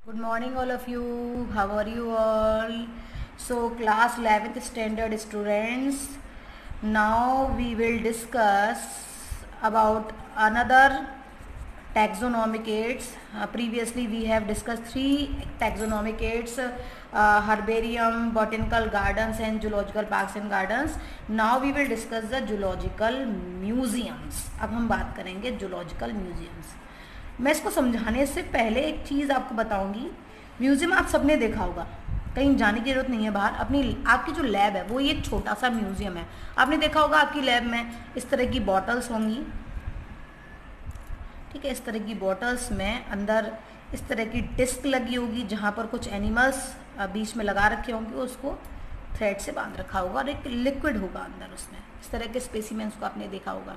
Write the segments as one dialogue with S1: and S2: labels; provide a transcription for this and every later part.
S1: Good morning all of you. How are you all? So class 11th standard students, now we will discuss about another taxonomic aids. Previously we have discussed three taxonomic aids, herbarium, botanical gardens and zoological parks and gardens. Now we will discuss the zoological museums. अब हम बात करेंगे zoological museums. मैं इसको समझाने से पहले एक चीज़ आपको बताऊंगी। म्यूज़ियम आप सबने देखा होगा, कहीं जाने की ज़रूरत नहीं है बाहर। आपकी जो लैब है वो ये छोटा सा म्यूज़ियम है। आपने देखा होगा आपकी लैब में इस तरह की बॉटल्स होंगी, ठीक है। इस तरह की बॉटल्स में अंदर इस तरह की डिस्क लगी होगी जहाँ पर कुछ एनिमल्स बीच में लगा रखे होंगे, उसको थ्रेड से बांध रखा होगा और एक लिक्विड होगा अंदर उसमें। इस तरह के स्पेसिमेंस को आपने देखा होगा।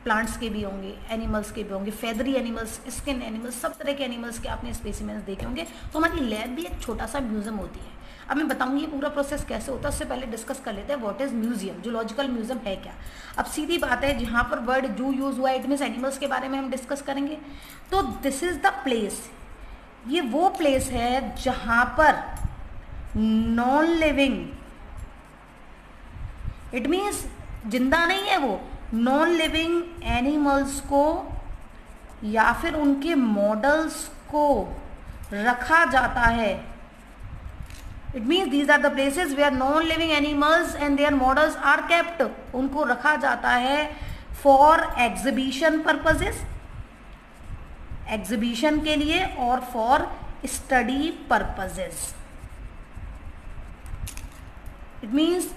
S1: प्लांट्स के भी होंगे, एनिमल्स के भी होंगे, फेदरी एनिमल्स, स्किन एनिमल्स, सब तरह के एनिमल्स के आपने स्पेसिमेंस देखे होंगे। तो हमारी लैब भी एक छोटा सा म्यूजियम होती है। अब मैं बताऊंगी ये पूरा प्रोसेस कैसे होता है। उससे पहले डिस्कस कर लेते हैं what is museum, zoological museum है क्या। अब सीधी बात है, जहाँ पर वर्ड जू यूज हुआ इट मीन्स एनिमल्स के बारे में हम डिस्कस करेंगे। तो दिस इज द प्लेस, ये वो प्लेस है जहाँ पर नॉन लिविंग, इट मीन्स जिंदा नहीं है वो, नॉन लिविंग एनिमल्स को या फिर उनके मॉडल्स को रखा जाता है। It means these are the places where non living animals and their models are kept. उनको रखा जाता है फॉर एग्जीबिशन पर्पजेस, एग्जीबिशन के लिए, और for study purposes. It means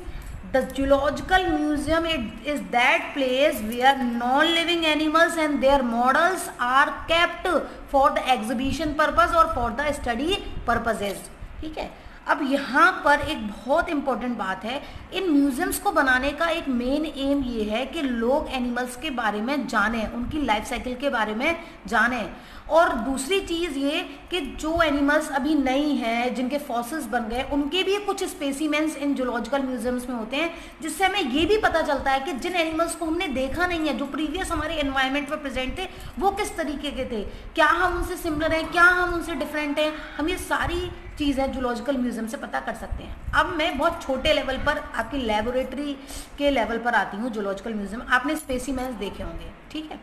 S1: the zoological museum is that place where non-living animals and their models are kept for the exhibition purpose or for the study purposes, ठीक है। अब यहाँ पर एक बहुत इंपॉर्टेंट बात है, इन म्यूजियम्स को बनाने का एक मेन एम ये है कि लोग एनिमल्स के बारे में जानें, उनकी लाइफ साइकिल के बारे में जानें। और दूसरी चीज़ ये कि जो एनिमल्स अभी नहीं हैं, जिनके फॉसिल्स बन गए, उनके भी कुछ स्पेसिमेंस इन जूलॉजिकल म्यूजियम्स में होते हैं, जिससे हमें ये भी पता चलता है कि जिन एनिमल्स को हमने देखा नहीं है, जो प्रीवियस हमारे एनवायरनमेंट में प्रेजेंट थे, वो किस तरीके के थे, क्या हम उनसे सिमिलर हैं, क्या हम उनसे डिफरेंट हैं। हम ये सारी चीज़ जूलॉजिकल म्यूजियम से पता कर सकते हैं। अब मैं बहुत छोटे लेवल पर, आपकी लेबोरेटरी के लेवल पर आती हूँ। जूलॉजिकल म्यूजियम आपने स्पेसिमेंस देखे होंगे, ठीक है।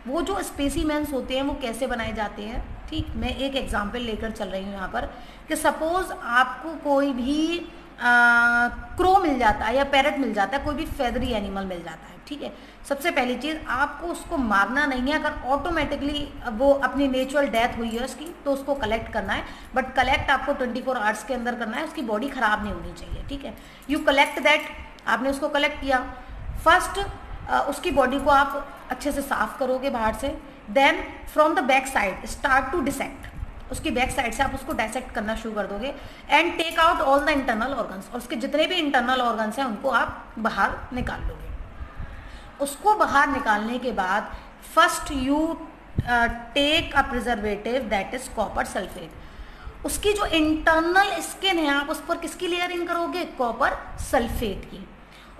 S1: वो जो स्पेसिमेंस होते हैं वो कैसे बनाए जाते हैं, ठीक। मैं एक एग्जांपल लेकर चल रही हूँ यहाँ पर कि सपोज आपको कोई भी क्रो मिल जाता है या पैरट मिल जाता है, कोई भी फेदरी एनिमल मिल जाता है, ठीक है। सबसे पहली चीज़, आपको उसको मारना नहीं है। अगर ऑटोमेटिकली वो अपनी नेचुरल डेथ हुई है उसकी, तो उसको कलेक्ट करना है, बट कलेक्ट आपको 24 आवर्स के अंदर करना है। उसकी बॉडी ख़राब नहीं होनी चाहिए, ठीक है। यू कलेक्ट दैट, आपने उसको कलेक्ट किया। फर्स्ट उसकी बॉडी को आप अच्छे से साफ करोगे बाहर से। Then from the back side start to dissect, उसकी बैक साइड से आप उसको डायसेक्ट करना शुरू कर दोगे। And take out all the internal organs, और उसके जितने भी इंटरनल ऑर्गन्स हैं उनको आप बाहर निकाल लोगे। उसको बाहर निकालने के बाद first you take a preservative that is copper sulphate. उसकी जो इंटरनल स्किन है, आप उस पर किसकी लेयरिंग करोगे, कॉपर सल्फेट की।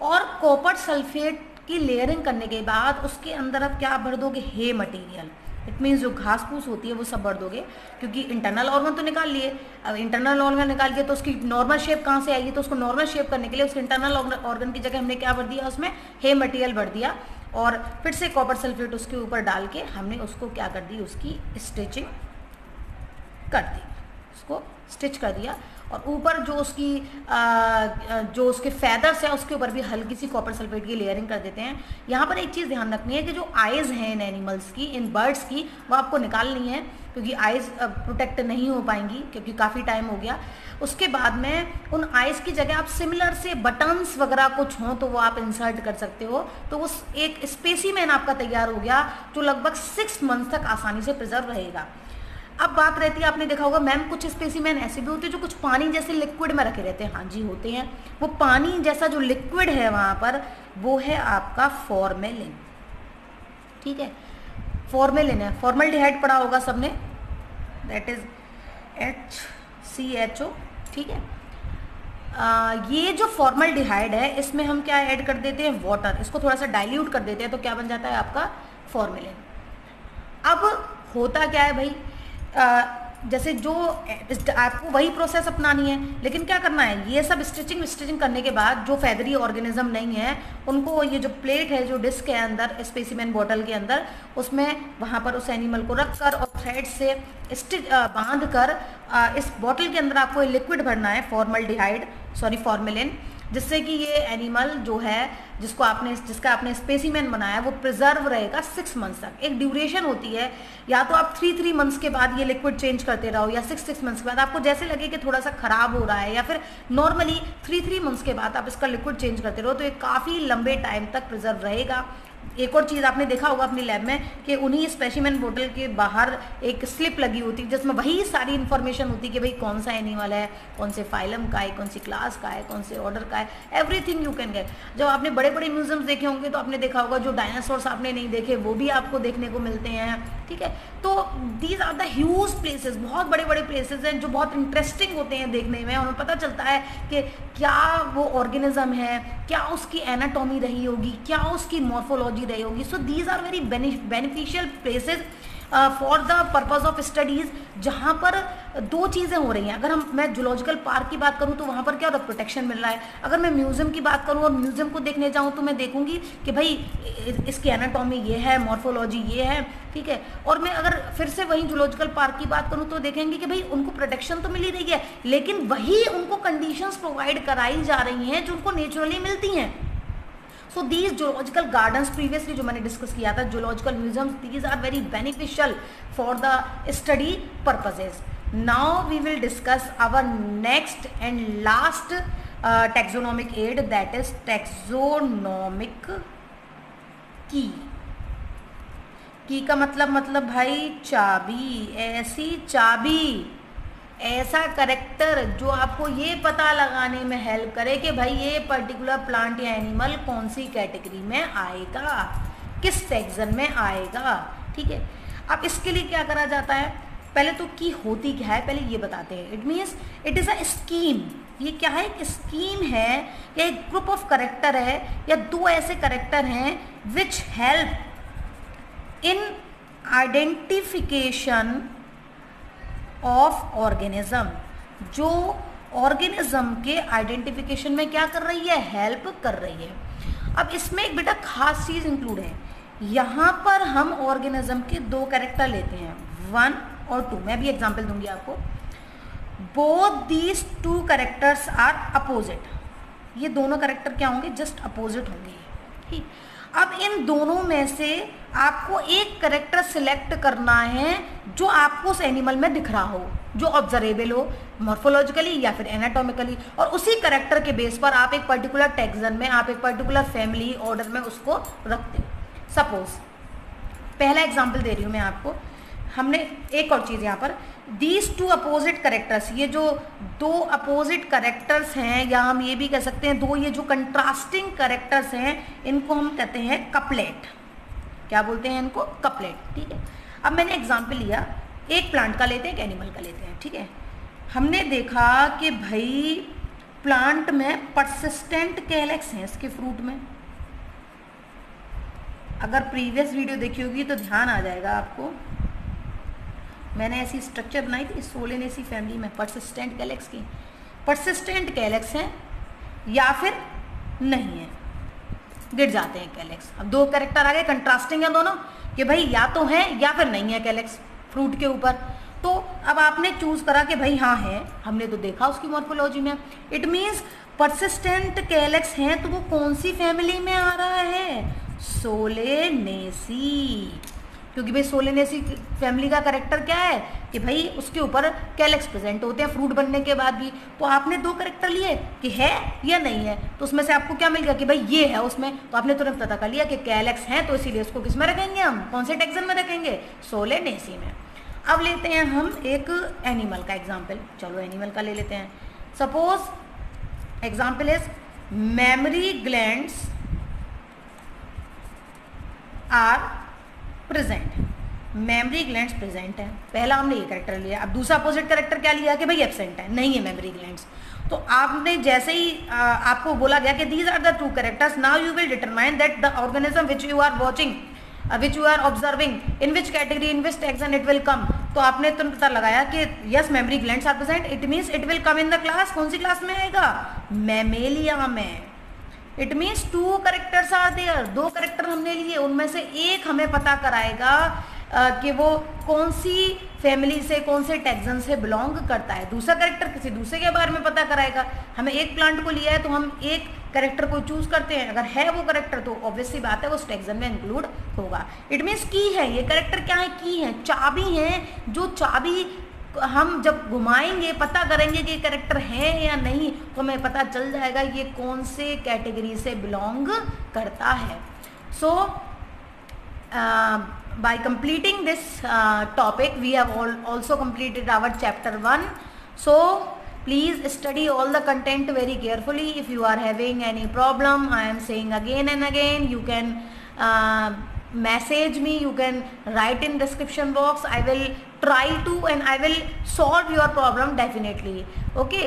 S1: और कॉपर सल्फेट की लेयरिंग करने के बाद उसके अंदर आप क्या भर दोगे, हे मटेरियल। इट मीन्स जो घास फूस होती है वो सब भर दोगे, क्योंकि इंटरनल ऑर्गन तो निकाल लिए। अब इंटरनल ऑर्गन निकाल के तो उसकी नॉर्मल शेप कहाँ से आएगी, तो उसको नॉर्मल शेप करने के लिए उसके इंटरनल ऑर्गन की जगह हमने क्या भर दिया, उसमें हे मटेरियल भर दिया। और फिर से कॉपर सल्फेट उसके ऊपर डाल के हमने उसको क्या कर दी, उसकी स्टिचिंग कर दी, उसको स्टिच कर दिया। और ऊपर जो उसकी जो उसके फैदर्स हैं उसके ऊपर भी हल्की सी कॉपर सल्फेट की लेयरिंग कर देते हैं। यहाँ पर एक चीज़ ध्यान रखनी है कि जो आइज़ हैं इन एनिमल्स की, इन बर्ड्स की, वो आपको निकालनी है, क्योंकि आइज़ प्रोटेक्ट नहीं हो पाएंगी, क्योंकि काफ़ी टाइम हो गया। उसके बाद में उन आइज़ की जगह आप सिमिलर से बटन्स वगैरह कुछ हों तो वो आप इंसर्ट कर सकते हो। तो वो एक स्पेसिमेन आपका तैयार हो गया जो लगभग 6 मंथ तक आसानी से प्रिजर्व रहेगा। अब बात रहती है, आपने देखा होगा मैम कुछ स्पेसिमेन ऐसे भी होते हैं जो कुछ पानी जैसे लिक्विड में रखे रहते हैं। हाँ जी, होते हैं। वो पानी जैसा जो लिक्विड है वहाँ पर, वो है आपका फॉर्मेलिन, ठीक है। फॉर्मेलिन है, फॉर्मल्डिहाइड पढ़ा होगा सबने, दैट इज HCHO, ठीक है। ये जो फॉर्मल्डिहाइड है इसमें हम क्या ऐड कर देते हैं, वाटर। इसको थोड़ा सा डाइल्यूट कर देते हैं तो क्या बन जाता है आपका फॉर्मेलिन। अब होता क्या है भाई, जैसे जो आपको वही प्रोसेस अपनानी है, लेकिन क्या करना है, ये सब स्टिचिंग करने के बाद जो फेदरी ऑर्गेनिज्म नहीं है उनको ये जो प्लेट है, जो डिस्क है अंदर स्पेसिमेन बॉटल के अंदर, उसमें वहाँ पर उस एनिमल को रख कर और थ्रेड से बांध कर इस बॉटल के अंदर आपको लिक्विड भरना है, फॉर्मेलिन, जिससे कि ये एनिमल जो है जिसका आपने स्पेसिमेन बनाया वो प्रिजर्व रहेगा 6 मंथ्स तक। एक ड्यूरेशन होती है, या तो आप 3 मंथ्स के बाद ये लिक्विड चेंज करते रहो, या 6 मंथ्स के बाद आपको जैसे लगे कि थोड़ा सा खराब हो रहा है, या फिर नॉर्मली 3 मंथ्स के बाद आप इसका लिक्विड चेंज करते रहो, तो ये काफ़ी लंबे टाइम तक प्रिजर्व रहेगा। एक और चीज़ आपने देखा होगा अपनी लैब में कि उन्हीं स्पेसिमेन बोतल के बाहर एक स्लिप लगी होती है जिसमें वही सारी इन्फॉर्मेशन होती है कि भाई कौन सा एनिमल है, कौन से फाइलम का है, कौन सी क्लास का है, कौन से ऑर्डर का है, एवरीथिंग यू कैन गेट। जब आपने बड़े बड़े म्यूजियम्स देखे होंगे तो आपने देखा होगा जो डायनासोर्स आपने नहीं देखे वो भी आपको देखने को मिलते हैं, ठीक है। तो these are the huge places, बहुत बड़े बड़े प्लेसेस हैं जो बहुत इंटरेस्टिंग होते हैं देखने में, हमें पता चलता है कि क्या वो ऑर्गेनिज्म है, क्या उसकी एनाटॉमी रही होगी, क्या उसकी मॉर्फोलॉजी रही होगी। So these are very beneficial places for the purpose of studies, जहाँ पर दो चीज़ें हो रही हैं। अगर मैं जूलॉजिकल पार्क की बात करूँ तो वहाँ पर क्या हो रहा है, प्रोटेक्शन मिल रहा है। अगर मैं म्यूज़ियम की बात करूँ और म्यूज़ियम को देखने जाऊँ तो मैं देखूंगी कि भाई इसकी एनाटॉमी ये है, मॉर्फोलॉजी ये है, ठीक है। और मैं अगर फिर से वही जूलॉजिकल पार्क की बात करूँ तो देखेंगे कि भाई उनको प्रोटेक्शन तो मिल ही रही है, लेकिन वही उनको कंडीशंस प्रोवाइड कराई जा रही हैं जो उनको नेचुरली मिलती हैं। So these zoological gardens, previously जो मैंने डिस्कस किया था, zoological museums, these are very beneficial for the study purposes. Now we will discuss our next and last taxonomic aid, that is taxonomic key. की का मतलब भाई चाबी, ऐसी चाबी, ऐसा करेक्टर जो आपको ये पता लगाने में हेल्प करे कि भाई ये पर्टिकुलर प्लांट या एनिमल कौन सी कैटेगरी में आएगा, किस टैक्सन में आएगा, ठीक है। अब इसके लिए क्या करा जाता है, पहले तो की होती क्या है पहले ये बताते हैं। It means it is a scheme. ये क्या है, एक स्कीम है या एक ग्रुप ऑफ करेक्टर है या दो ऐसे करेक्टर हैं which help in identification of organism, जो ऑर्गेनिज्म के आइडेंटिफिकेशन में क्या कर रही है, हेल्प कर रही है। अब इसमें एक बेटा खास चीज़ इंक्लूड है, यहाँ पर हम ऑर्गेनिज्म के दो कैरेक्टर लेते हैं, 1 और 2। मैं भी एग्जांपल दूंगी आपको। Both these 2 characters are opposite. ये दोनों कैरेक्टर क्या होंगे, जस्ट अपोजिट होंगे, ठीक। अब इन दोनों में से आपको एक कैरेक्टर सिलेक्ट करना है जो आपको उस एनिमल में दिख रहा हो, जो ऑब्जर्वेबल हो मॉर्फोलॉजिकली या फिर एनाटॉमिकली, और उसी कैरेक्टर के बेस पर आप एक पर्टिकुलर टैक्सन में, आप एक पर्टिकुलर फैमिली ऑर्डर में उसको रखते हो। सपोज पहला एग्जांपल दे रही हूँ मैं आपको। हमने एक और चीज़ यहाँ पर, दीज 2 अपोजिट करेक्टर्स, ये जो 2 अपोजिट करेक्टर्स हैं, या हम ये भी कह सकते हैं 2 ये जो कंट्रास्टिंग करेक्टर्स हैं, इनको हम कहते हैं कपलेट। क्या बोलते हैं इनको, कपलेट, ठीक है। अब मैंने एग्जांपल लिया, एक प्लांट का लेते हैं, एक एनिमल का लेते हैं, ठीक है। हमने देखा कि भाई प्लांट में परसिस्टेंट कैलेक्स हैं इसके फ्रूट में। अगर प्रीवियस वीडियो देखी होगी तो ध्यान आ जाएगा आपको, मैंने ऐसी स्ट्रक्चर बनाई थी सोलेनेसी फैमिली में परसिस्टेंट कैलेक्स की। परसिस्टेंट कैलेक्स हैं या फिर नहीं है, गिर जाते हैं कैलेक्स। अब 2 कैरेक्टर आ गए, कंट्रास्टिंग है दोनों, कि भाई या तो है या फिर नहीं है कैलेक्स फ्रूट के ऊपर। तो अब आपने चूज करा कि भाई हाँ है, हमने तो देखा उसकी मॉर्फोलॉजी में। इट मीन्स परसिस्टेंट कैलेक्स हैं, तो वो कौन सी फैमिली में आ रहा है, सोलेनेसी। क्योंकि भाई सोलेनेसी फैमिली का कैरेक्टर क्या है कि भाई उसके ऊपर कैलेक्स प्रेजेंट होते हैं फ्रूट बनने के बाद भी। तो आपने 2 कैरेक्टर लिए कि है या नहीं है, तो उसमें से आपको क्या मिल गया कि भाई ये है उसमें, तो आपने तुरंत पता कर लिया कि कैलेक्स हैं, तो इसीलिए उसको किस में रखेंगे, हम कौन से टैक्सन में रखेंगे, सोलेनेसी में। अब लेते हैं हम एक एनिमल का एग्जाम्पल। चलो एनिमल का ले लेते हैं। Suppose example is memory glands are present. Memory glands present है, पहला हमने ये कैरेक्टर लिया। अब दूसरा अपोजिट कैरेक्टर क्या लिया कि भाई एब्सेंट है, नहीं है मेमोरी ग्लैंड्स। तो आपने जैसे ही आपको बोला गया कि these are the 2 characters, now you will determine that the organism which you are watching, which you are observing, in which category, in which taxon it will come. तो आपने तुरंत पता लगाया कि yes memory glands are present, it means it will come in the class. कौन सी class में आएगा? मैमेलिया में। It means 2 characters are there, 2 character हमने लिए, उनमें से एक हमें पता कराएगा कि वो कौन सी फैमिली से, कौन से टैक्सन से बिलोंग करता है। दूसरा कैरेक्टर किसी दूसरे के बारे में पता कराएगा। हमें एक प्लांट को लिया है तो हम एक कैरेक्टर को चूज करते हैं, अगर है वो कैरेक्टर तो ऑब्वियसली बात है वो उस टैक्सन में इंक्लूड होगा। इट मीन्स की है, ये कैरेक्टर क्या है? की है, चाबी है। जो चाबी हम जब घुमाएंगे पता करेंगे कि कैरेक्टर है या नहीं, तो हमें पता चल जाएगा ये कौन से कैटेगरी से बिलोंग करता है। सो by completing this topic we have also completed our chapter 1. So please study all the content very carefully. If you are having any problem, I am saying again and again, you can message me, you can write in description box. I will try to and I will solve your problem definitely. Okay,